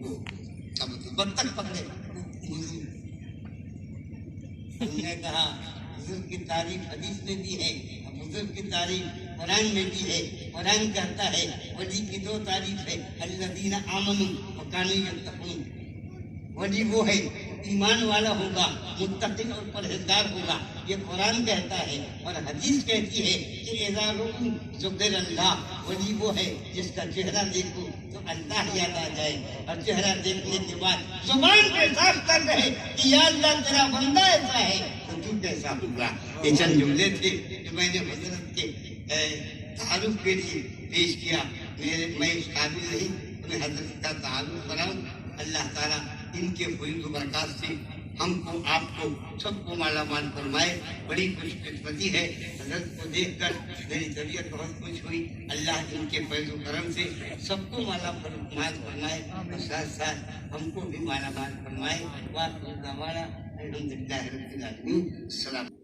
बत्तख पकड़े। हमने कहा बुजुर्ग की तारीफ हदीस में भी है, बुजुर्ग की तारीफ कुरान में भी है। कुरान कहता है वली की दो तारीफ है, अल्लज़ीना आमनू व कानू यत्तकून। वली वो है ईमान वाला होगा, मुत्तकी और परहेजगार होगा, ये कुरान कहता है। और हदीस कहती है कि इज़ा रुकू ज़ुकिरल्लाह, वली वो है जिसका चेहरा देखो तो अल्लाह याद आ जाए, और चेहरा देखने के बाद जुबान पे साफ कर रहे कि या अल्लाह तेरा बंदा ऐसा है तो तू कैसा होगा। ये चंद जुमले थे जो मैंने हजरत के तारुफ के लिए पेश किया। मैं इस काबिल नहीं मैं हजरत का तारुफ कराऊं। अल्लाह ताला इनके फज़ल व बरकत से हमको आपको सबको माला माल फरमाए। बड़ी खुशकिस्मती है, हजरत को देखकर मेरी तबीयत बहुत खुश हुई। अल्लाह इनके फैज़ व करम से सबको माला माल फरमाए और साथ साथ हमको भी माला माल फरमाए। वाह अल्हम्दुलिल्लाह रब्बिल आलमीन। अस्सलाम।